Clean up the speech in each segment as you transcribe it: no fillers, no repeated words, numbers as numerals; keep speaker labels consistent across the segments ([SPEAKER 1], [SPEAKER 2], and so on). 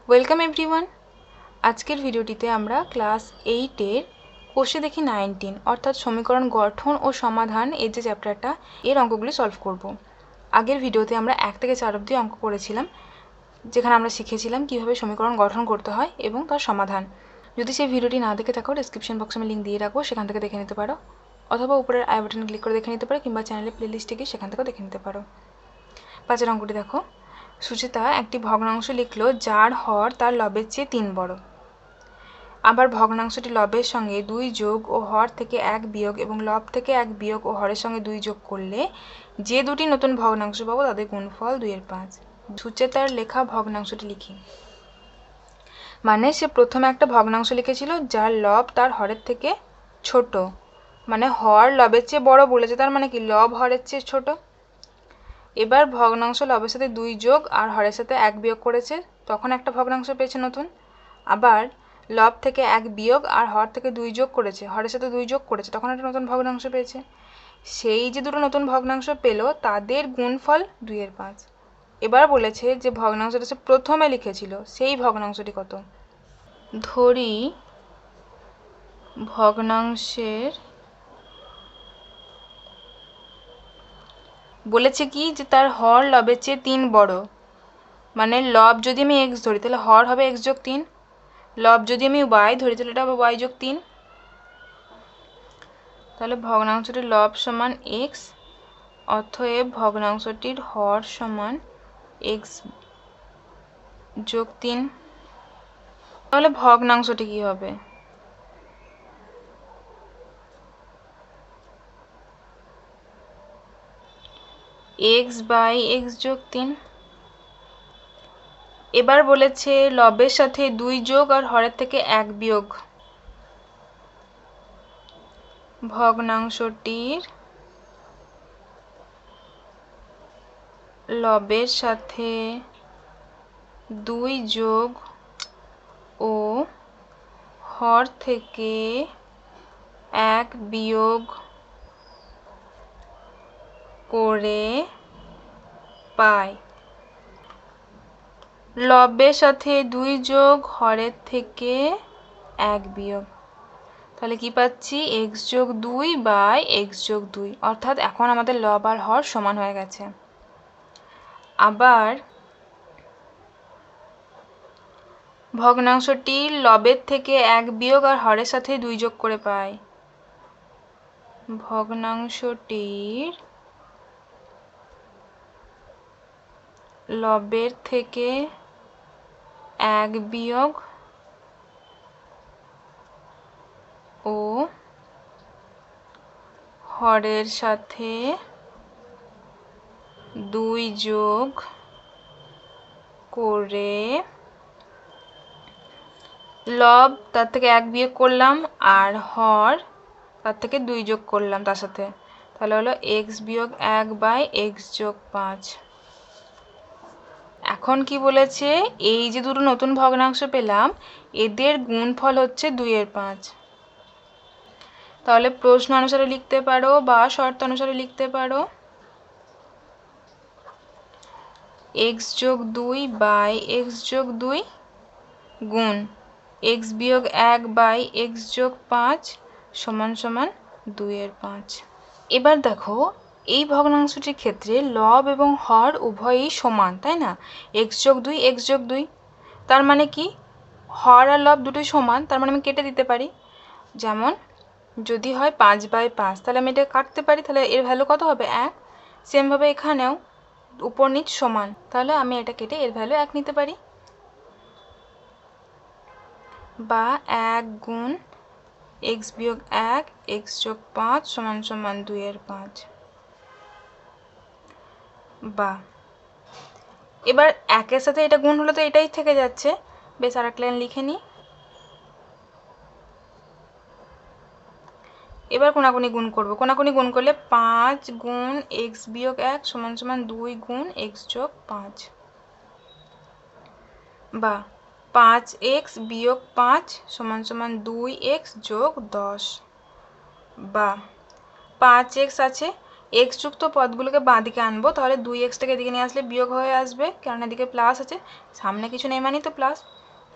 [SPEAKER 1] Welcome everyone. আজকের ভিডিওটিতে আমরা ক্লাস 8-এর কোষে দেখি 19 অর্থাৎ সমীকরণ গঠন ও সমাধান এই যে চ্যাপ্টারটা, এর অঙ্কগুলি সলভ করব। আগের ভিডিওতে আমরা 1 থেকে 4 অবধি অঙ্ক করেছিলাম, যেখানে আমরা শিখেছিলাম কিভাবে সমীকরণ গঠন করতে হয় এবং তার সমাধান। যদি সেই ভিডিওটি না দেখে থাকো, ডেসক্রিপশন বক্সে আমি লিঙ্ক দিয়ে রাখবো, সেখান থেকে দেখে নিতে পারো, অথবা উপরের আই বাটনে ক্লিক করে দেখে নিতে পারো, কিংবা চ্যানেলের প্লেলিস্টে গিয়ে সেখান থেকেও দেখে নিতে পারো। 5 অঙ্কটি দেখো। সুচিতা একটি ভগ্নাংশ লিখল যার হর তার লবের চেয়ে 3 বড়। আবার ভগ্নাংশটি লবের সঙ্গে 2 যোগ ও হর থেকে 1 বিয়োগ এবং লব থেকে 1 বিয়োগ ও হরের সঙ্গে 2 যোগ করলে যে দুটি নতুন ভগ্নাংশ পাবো তাদের গুণফল 2/5। সুচেতার লেখা ভগ্নাংশটি লিখি। মানে সে প্রথমে একটা ভগ্নাংশ লিখেছিল যার লব তার হরের থেকে ছোট, মানে হর লবের চেয়ে বড় বলেছে, তার মানে কি লব হরের চেয়ে ছোট। এবার ভগ্নাংশ লবের সাথে 2 যোগ আর হরের সাথে 1 বিয়োগ করেছে, তখন একটা ভগ্নাংশ পেয়েছে নতুন। আবার লব থেকে 1 বিয়োগ আর হর থেকে 2 যোগ করেছে, হরের সাথে 2 যোগ করেছে, তখন একটা নতুন ভগ্নাংশ পেয়েছে। সেই যে দুটো নতুন ভগ্নাংশ পেল তাদের গুণফল 2/5। এবার বলেছে যে ভগ্নাংশটা সে প্রথমে লিখেছিল সেই ভগ্নাংশটি কত। ধরি ভগ্নাংশের বলেছে কি যে তার হর লবের চেয়ে 3 বড়, মানে লব যদি আমি x ধরি তাহলে হর হবে x যোগ 3, লব যদি আমি y ধরি তাহলে এটা হবে y যোগ 3। তাহলে ভগ্নাংশটির লব সমান x, অতএব ভগ্নাংশটির হর সমান x যোগ 3। তাহলে ভগ্নাংশটি কি হবে? x বাই x যোগ 3। এবার বলেছে লবের সাথে 2 যোগ আর হরের থেকে 1 বিয়োগ। ভগ্নাংশটির লবের সাথে 2 যোগ ও হর থেকে 1 বিয়োগ করে পাই। লবের সাথে 2 যোগ হরের থেকে 1 বিয়োগ, তাহলে কি পাচ্ছি x যোগ 2 বাই x যোগ 2, অর্থাৎ এখন আমাদের লব আর হর সমান হয়ে গেছে। আবার ভগ্নাংশটি লবের থেকে 1 বিয়োগ আর হরের সাথে 2 যোগ করে পাই। ভগ্নাংশটির লবের থেকে 1 বিয়োগ ও হরের সাথে 2 যোগ করে লব তার থেকে 1 বিয়োগ করলাম আর হর তার থেকে 2 যোগ করলাম তার সাথে, তাহলে হলো x বিয়োগ 1 বাই x যোগ 5। এখন কি বলেছে, এই যে দুটো নতুন ভগ্নাংশ পেলাম এদের গুণফল হচ্ছে 2/5। তাহলে প্রশ্ন অনুসারে লিখতে পারো বা শর্ত অনুসারে লিখতে পারো x যোগ 2 বাই x যোগ 2 গুণ x বিয়োগ 1 বাই x যোগ 5 সমান সমান 2/5। এবার দেখো এই ভগ্নাংশটির ক্ষেত্রে লব এবং হর উভয়ই সমান, তাই না? x যোগ 2 x যোগ 2, তার মানে কি হর আর লব দুটোই সমান, তার মানে আমি কেটে দিতে পারি। যেমন যদি হয় 5/5, তাহলে আমি এটা কাটতে পারি, তাহলে এর ভ্যালু কত হবে 1। সেমভাবে এখানেও উপর নিচ সমান, তাহলে আমি এটা কেটে এর ভ্যালু 1 নিতে পারি। বা 1 গুণ x বিয়োগ 1 x যোগ 5 সমান সমান 2/5। বা এবার 1-এর সাথে এটা গুণ হলে তো এটাই থেকে যাচ্ছে, বেশ আর এক লাইন লিখে নিই। এবার কোনাকুনি গুণ করব, কোনাকুনি গুণ করলে 5 গুণ x বিয়োগ 1 সমান সমান 2 গুণ x যোগ 5। বা 5x বিয়োগ 5 সমান সমান 2x যোগ 10। বা 5x আছে, এক্স যুক্ত পদগুলোকে বাঁ দিকে আনবো, তাহলে 2xটাকে এদিকে নিয়ে আসলে বিয়োগ হয়ে আসবে, কারণ এদিকে প্লাস আছে, সামনে কিছু নেই মানে তো প্লাস,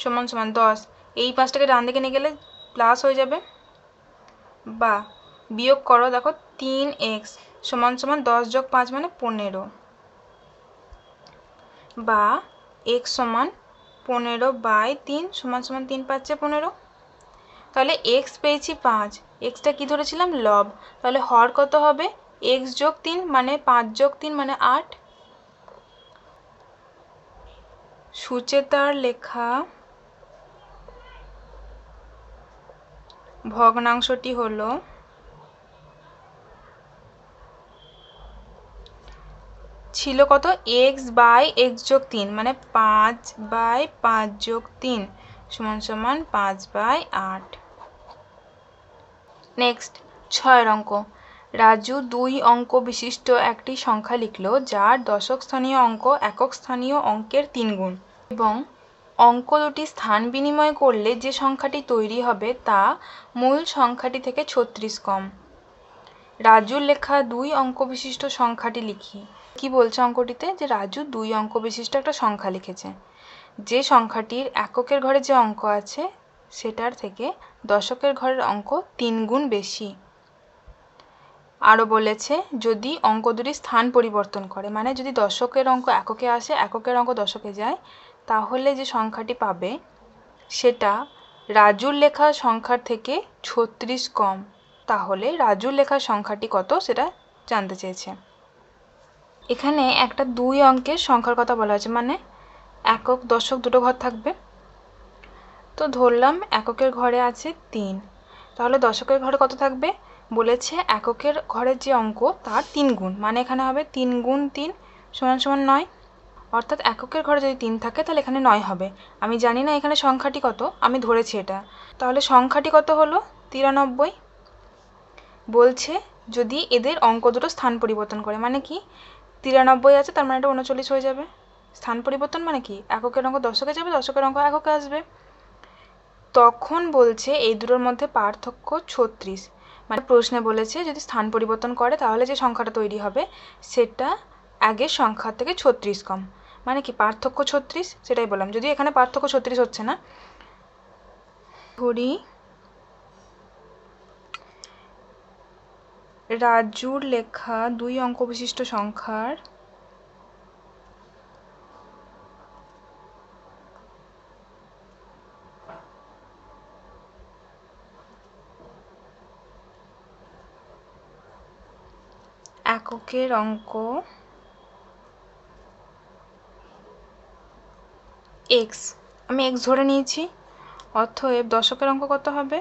[SPEAKER 1] সমান সমান 10। এই 5টাকে ডান দিকে নিয়ে গেলে প্লাস হয়ে যাবে, বা বিয়োগ করো, দেখো 3x সমান সমান 10 যোগ 5 মানে 15, বা x সমান 15/3 সমান সমান 3 5 15। তাহলে x পেয়েছি 5, এক্সটা কি ধরেছিলাম লব, তাহলে হর কত হবে x যোগ 3 মানে 5 যোগ 3 মানে 8। সুচেতার লেখা ভগ্নাংশটি হলো ছিল কত x বাই x যোগ 3 মানে 5/5 যোগ 3 সমান সমান 5/8। নেক্সট 6 অঙ্ক। রাজু 2 অঙ্ক বিশিষ্ট একটি সংখ্যা লিখল যার দশক স্থানীয় অঙ্ক একক স্থানীয় অঙ্কের 3 গুণ, এবং অঙ্ক দুটি স্থান বিনিময় করলে যে সংখ্যাটি তৈরি হবে তা মূল সংখ্যাটি থেকে 36 কম। রাজুর লেখা 2 অঙ্ক বিশিষ্ট সংখ্যাটি লিখি। কি বলছে অঙ্কটিতে, যে রাজু 2 অঙ্ক বিশিষ্ট একটা সংখ্যা লিখেছে, যে সংখ্যাটির এককের ঘরে যে অঙ্ক আছে সেটার থেকে দশকের ঘরের অঙ্ক 3 গুণ বেশি। আরও বলেছে যদি অঙ্ক দুটি স্থান পরিবর্তন করে, মানে যদি দশকের অঙ্ক এককে আসে এককের অঙ্ক দশকে যায়, তাহলে যে সংখ্যাটি পাবে সেটা রাজুর লেখা সংখ্যার থেকে 36 কম। তাহলে রাজুর লেখা সংখ্যাটি কত সেটা জানতে চেয়েছে। এখানে একটা 2 অঙ্কের সংখ্যার কথা বলা হয়েছে, মানে একক দশক দুটো ঘর থাকবে। তো ধরলাম এককের ঘরে আছে 3, তাহলে দশকের ঘরে কত থাকবে, বলেছে এককের ঘরের যে অঙ্ক তার 3 গুণ, মানে এখানে হবে 3 গুণ 3 সমান সমান 9। অর্থাৎ এককের ঘরে যদি 3 থাকে তাহলে এখানে 9 হবে। আমি জানি না এখানে সংখ্যাটি কত, আমি ধরেছি এটা, তাহলে সংখ্যাটি কত হলো 93। বলছে যদি এদের অঙ্ক দুটো স্থান পরিবর্তন করে, মানে কি 93 আছে তার মানে এটা 39 হয়ে যাবে। স্থান পরিবর্তন মানে কি এককের অঙ্ক দশকে যাবে, দশকের অঙ্ক এককে আসবে। তখন বলছে এই দুটোর মধ্যে পার্থক্য 36, মানে প্রশ্নে বলেছে যদি স্থান পরিবর্তন করে তাহলে যে সংখ্যাটা তৈরি হবে সেটা আগের সংখ্যার থেকে 36 কম, মানে কি পার্থক্য 36, সেটাই বললাম। যদি এখানে পার্থক্য 36 হচ্ছে না, ধরি রাজুর লেখা 2 অঙ্ক বিশিষ্ট সংখ্যার এককের অঙ্ক x, আমি x ধরে নিয়েছি, অতএব দশকের অঙ্ক কত হবে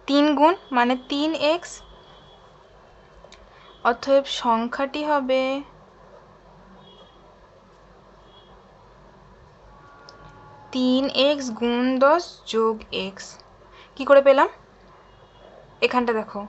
[SPEAKER 1] 3 গুণ মানে 3x, অতএব সংখ্যাটি হবে 3x গুণ 10 যোগ x। কি করে পেলাম, এখানটা দেখো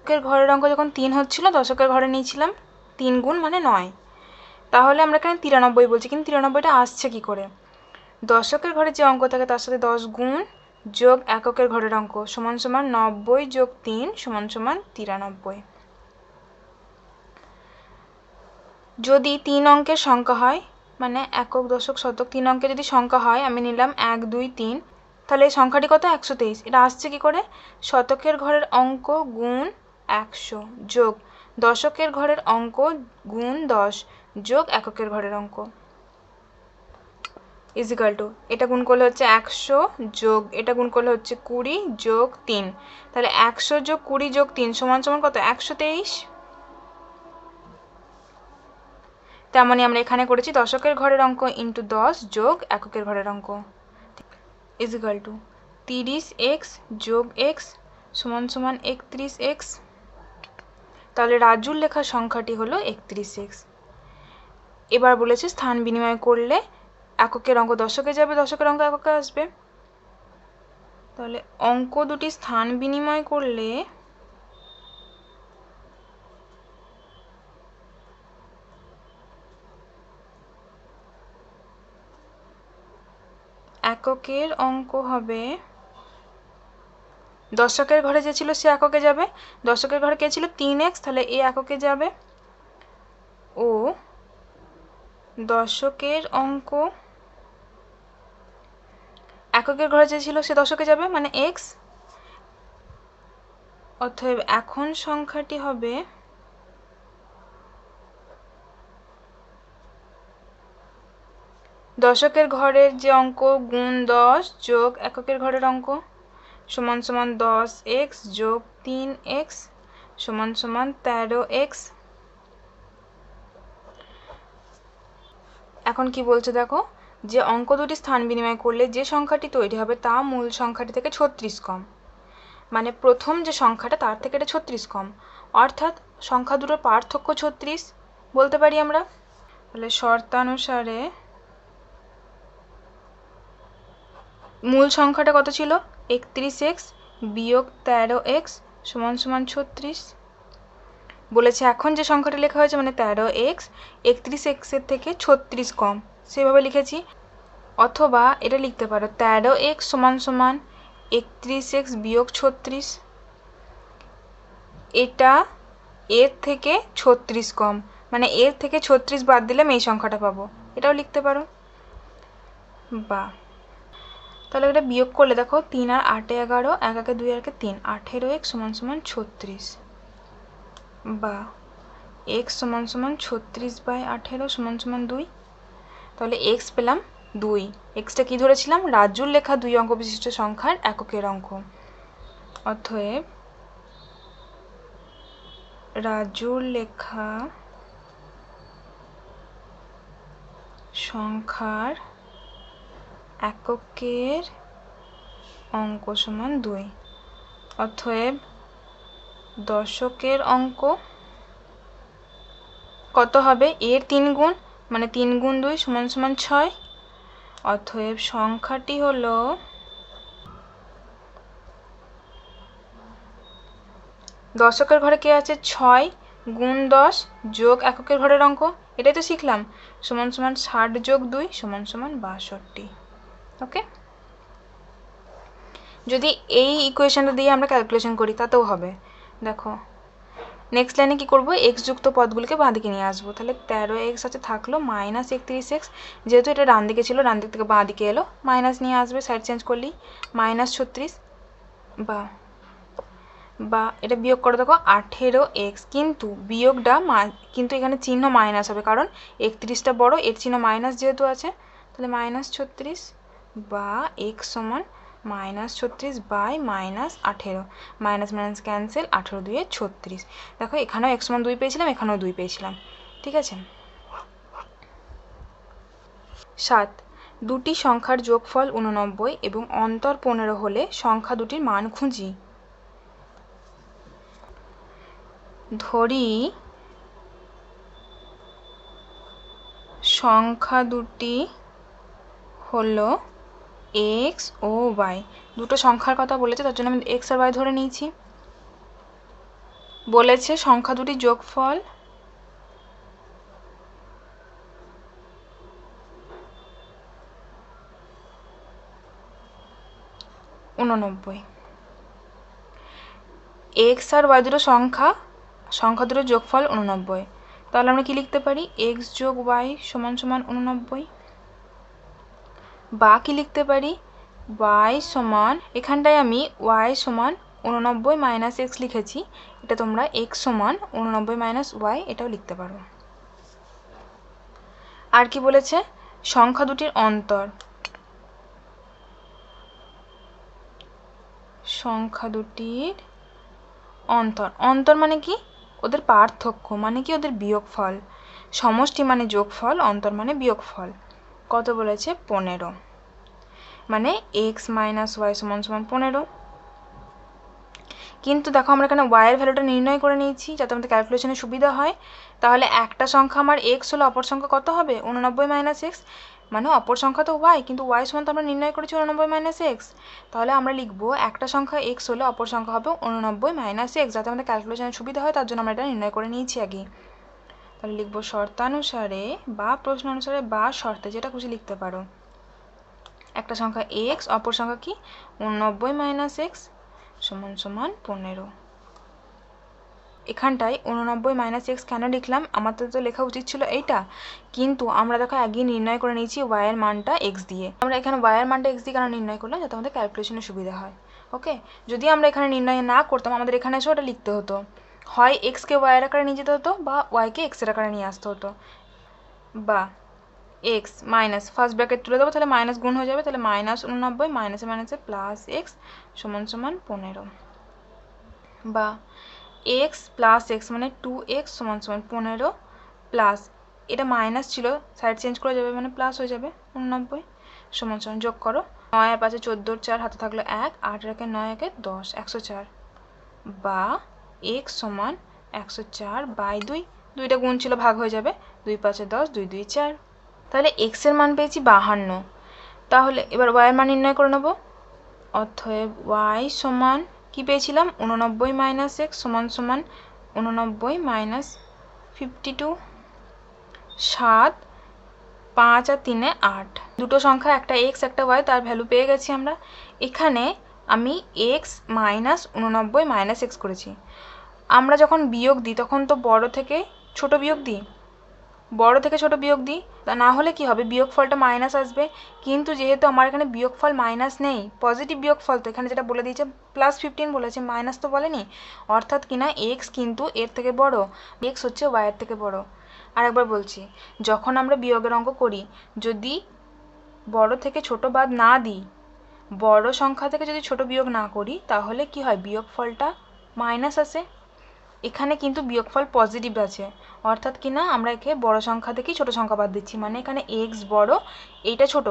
[SPEAKER 1] এককের ঘরের অঙ্ক যখন 3 হচ্ছিল দশকের ঘরে নিয়েছিলাম 3 গুণ মানে 9, তাহলে আমরা এখানে 93 বলছি, কিন্তু 93টা আসছে কি করে, দশকের ঘরে যে অঙ্ক থাকে তার সাথে 10 গুণ যোগ এককের ঘরের অঙ্ক সমান সমান 90 যোগ 3 সমান সমান 93। যদি 3 অঙ্কের সংখ্যা হয়, মানে একক দশক শতক 3 অঙ্কের যদি সংখ্যা হয়, আমি নিলাম 1 2 3, তাহলে এই সংখ্যাটি কত 123। এটা আসছে কি করে, শতকের ঘরের অঙ্ক গুণ 100 যোগ দশকের ঘরের অঙ্ক গুণ 10 যোগ এককের ঘরের অঙ্ক ইজিক্যাল টু, এটা গুণ করলে হচ্ছে 100 যোগ এটা গুণ করলে হচ্ছে 20 যোগ 3, তাহলে 100 যোগ 20 যোগ 3 সমান সমান কত 123। তেমনই আমরা এখানে করেছি দশকের ঘরের অঙ্ক ইন্টু 10 যোগ এককের ঘরের অঙ্ক ইজিক্যাল টু 30x যোগ x সমান সমান 31x। তাহলে রাজুর লেখা সংখ্যাটি হলো 31x। এবার বলেছে স্থান বিনিময় করলে এককের অঙ্ক দশকে যাবে, দশকের অঙ্ক এককে আসবে। তাহলে অঙ্ক দুটি স্থান বিনিময় করলে এককের অঙ্ক হবে দশকের ঘরে যে ছিল সে এককে যাবে, দশকের ঘরে কে ছিল 3x, তাহলে এ এককে যাবে, ও দশকের অঙ্ক এককের ঘরে যে ছিল সে দশকে যাবে মানে x। অতএব এখন সংখ্যাটি হবে দশকের ঘরের যে অঙ্ক গুণ 10 যোগ এককের ঘরের অঙ্ক সমান সমান 10x যোগ 3x সমান সমান 13x। এখন কি বলছে দেখো, যে অঙ্ক দুটি স্থান বিনিময় করলে যে সংখ্যাটি তৈরি হবে তা মূল সংখ্যাটি থেকে 36 কম, মানে প্রথম যে সংখ্যাটা তার থেকে এটা 36 কম, অর্থাৎ সংখ্যা দুটোর পার্থক্য 36 বলতে পারি আমরা। তাহলে শর্তানুসারে মূল সংখ্যাটা কত ছিল 31x বিয়োগ 13x সমান সমান 36। বলেছে এখন যে সংখ্যাটা লেখা হয়েছে মানে 13x 31x এর থেকে 36 কম, সেভাবে লিখেছি। অথবা এটা লিখতে পারো 13x সমান সমান 31x বিয়োগ 36, এটা এর থেকে 36 কম, মানে এর থেকে 36 বাদ দিলে আমি এই সংখ্যাটা পাবো, এটাও লিখতে পারো। বা তাহলে এটা বিয়োগ করলে দেখো 3 আর 8 এ 11, 1 একে 2 আর 3, 18x সমান সমান 36, বা x সমান সমান 36/18 সমান সমান 2। তাহলে x পেলাম 2। এক্সটা কি ধরেছিলাম, রাজুর লেখা 2 অঙ্ক বিশিষ্ট সংখ্যার এককের অঙ্ক। অতএব রাজুর লেখা সংখ্যার এককের অঙ্ক সমান 2। অতএব দশকের অঙ্ক কত হবে, এর 3 গুণ মানে 3 গুণ 2 সমান সমান 6। অতএব সংখ্যাটি হলো দশকের ঘরে কে আছে 6 গুণ 10 যোগ এককের ঘরের অঙ্ক, এটাই তো শিখলাম, সমান সমান 60 যোগ 2 সমান সমান 62। ওকে, যদি এই ইকুয়েশনটা দিয়ে আমরা ক্যালকুলেশন করি তাতেও হবে। দেখো নেক্সট লাইনে কি করব, x যুক্ত পদগুলোকে বাঁ দিকে নিয়ে আসবো। তাহলে 13x আছে থাকলো মাইনাস 31x, যেহেতু এটা ডান দিকে ছিল ডান দিক থেকে বাঁ দিকে এলো, মাইনাস নিয়ে আসবে, সাইড চেঞ্জ করলেই মাইনাস 36, বা এটা বিয়োগ করে দেখো 18x, কিন্তু বিয়োগটা কিন্তু এখানে চিহ্ন মাইনাস হবে, কারণ 31টা বড়, এর চিহ্ন মাইনাস যেহেতু আছে, তাহলে মাইনাস 36 বা x সমান minus 36 by minus 18, minus minus cancel, 18 2 36। দেখো এখানেও x সমান 2 পেয়েছিলাম, এখানেও 2 পেয়েছিলাম, ঠিক আছে। 7 দুটি সংখ্যার যোগফল 89 এবং অন্তর 15 হলে সংখ্যা দুটির মান খুঁজি। ধরি সংখ্যা দুটি হলো x ও y, দুটো সংখ্যার কথা বলেছে তার জন্য আমি x আর y ধরে নিয়েছি। বলেছে সংখ্যা দুটির যোগফল 89, x আর y দুটো সংখ্যা দুটোর যোগফল 89, তাহলে আমরা কি লিখতে পারি x যোগ y সমান সমান 89, বা কি লিখতে পারি y সমান, এখানটায় আমি y সমান 89 মাইনাস x লিখেছি, এটা তোমরা x সমান 89 মাইনাস y এটাও লিখতে পারো। আর কি বলেছে, সংখ্যা দুটির অন্তর, সংখ্যা দুটির অন্তর, অন্তর মানে কি ওদের পার্থক্য, মানে কি ওদের বিয়োগফল, সমষ্টি মানে যোগফল, অন্তর মানে বিয়োগফল। কত বলেছে 15, মানে x মাইনাস y সমান সমান 15। কিন্তু দেখো আমরা এখানে y এর ভ্যালুটা নির্ণয় করে নিয়েছি যাতে আমাদের ক্যালকুলেশনে সুবিধা হয়। তাহলে একটা সংখ্যা আমার x হলে অপর সংখ্যা কত হবে 89 মাইনাস x, মানে অপর সংখ্যা তো y, কিন্তু y সমান তো আমরা নির্ণয় করেছি 89 মাইনাস x, তাহলে আমরা লিখবো একটা সংখ্যা x হলে অপর সংখ্যা হবে 89 মাইনাস x, যাতে আমাদের ক্যালকুলেশনে সুবিধা হয় তার জন্য আমরা এটা নির্ণয় করে নিয়েছি আগে। তাহলে লিখবো শর্তানুসারে বা প্রশ্ন অনুসারে বা শর্তে, যেটা খুশি লিখতে পারো, একটা সংখ্যা x অপর সংখ্যা কি 89 মাইনাস x সমান সমান 15। এখানটায় 89 মাইনাস এক্স কেন লিখলাম, আমাদের তো লেখা উচিত ছিল এইটা, কিন্তু আমরা দেখো আগেই নির্ণয় করে নিয়েছি ওয়াই এর মানটা এক্স দিয়ে। আমরা এখানে ওয়াই এর মানটা এক্স দিয়ে কেন নির্ণয় করলাম, যাতে আমাদের ক্যালকুলেশনে সুবিধা হয়। ওকে, যদি আমরা এখানে নির্ণয় না করতাম আমাদের এখানে এসে ওটা লিখতে হতো, হয় এক্সকে ওয়াই এর আকারে নিয়ে যেতে হতো বা ওয়াইকে এক্স এর আকারে নিয়ে আসতে হতো, বা এক্স মাইনাস ফার্স্ট ব্র্যাকেট তুলে দেবো, তাহলে মাইনাস গুণ হয়ে যাবে, তাহলে মাইনাস 89 মাইনাসে মাইনাসে প্লাস এক্স সমান সমান 15, বা এক্স প্লাস এক্স মানে 2x সমান সমান 15 প্লাস, এটা মাইনাস ছিল সাইড চেঞ্জ করে যাবে মানে প্লাস হয়ে যাবে 89 সমান সমান, যোগ করো 9 আর 5 14 4 হাতে থাকলো 1, 8 আর 1 9 1 10 104, বা x সমান 104 বাই 2, দুইটা গুণ ছিল ভাগ হয়ে যাবে, 2 5 10 2 2 4। তাহলে x এর মান পেয়েছি 52। তাহলে এবার y এর মান নির্ণয় করে নেব। অতএব y সমান কি পেয়েছিলাম, 89 মাইনাস এক্স সমান সমান 89 মাইনাস 52, 7 5 আর 3 8, দুটো সংখ্যা একটা এক্স একটা ওয়াই, তার ভ্যালু পেয়ে গেছি আমরা। এখানে আমি এক্স মাইনাস 89 মাইনাস এক্স করেছি। আমরা যখন বিয়োগ দিই তখন তো বড় থেকে ছোট বিয়োগ দিই, বড় থেকে ছোট বিয়োগ দিই, তা না হলে কি হবে, বিয়োগফলটা মাইনাস আসবে। কিন্তু যেহেতু আমার এখানে বিয়োগফল মাইনাস নেই, পজিটিভ বিয়োগফল, তো এখানে যেটা বলে দিয়েছে +15 বলেছে, মাইনাস তো বলেনি, অর্থাৎ কিনা এক্স কিন্তু এর থেকে বড়, এক্স হচ্ছে ওয়াই এর থেকে বড়। আরেকবার বলছি, যখন আমরা বিয়োগের অঙ্ক করি, যদি বড় থেকে ছোট বাদ না দিই, বড় সংখ্যা থেকে যদি ছোট বিয়োগ না করি, তাহলে কি হয়, বিয়োগফলটা মাইনাস আসে। এখানে কিন্তু বিয়োগফল পজিটিভ আছে, অর্থাৎ কি না আমরা একে বড় সংখ্যা থেকেই ছোট সংখ্যা বাদ দিচ্ছি, মানে এখানে এক্স বড় এইটা ছোট,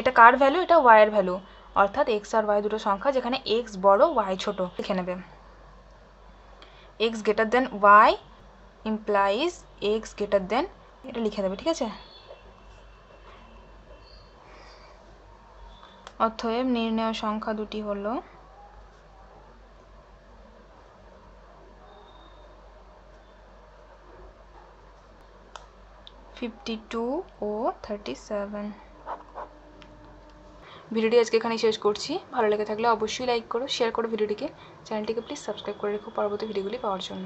[SPEAKER 1] এটা কার ভ্যালু, এটা ওয়াই এর ভ্যালু, অর্থাৎ এক্স আর ওয়াই দুটো সংখ্যা যেখানে এক্স বড় ওয়াই ছোট। লিখে নেবে x greater than y implies x greater than, এটা লিখে দেবে, ঠিক আছে। অতএব নির্ণেয় সংখ্যা দুটি হলো 52 ও 37। ভিডিওটি আজকে এখানেই শেষ করছি। ভালো লেগে থাকলে অবশ্যই লাইক করো, শেয়ার করো ভিডিওটিকে, চ্যানেলটিকে প্লিজ সাবস্ক্রাইব করে রেখো পরবর্তী ভিডিওগুলি পাওয়ার জন্য।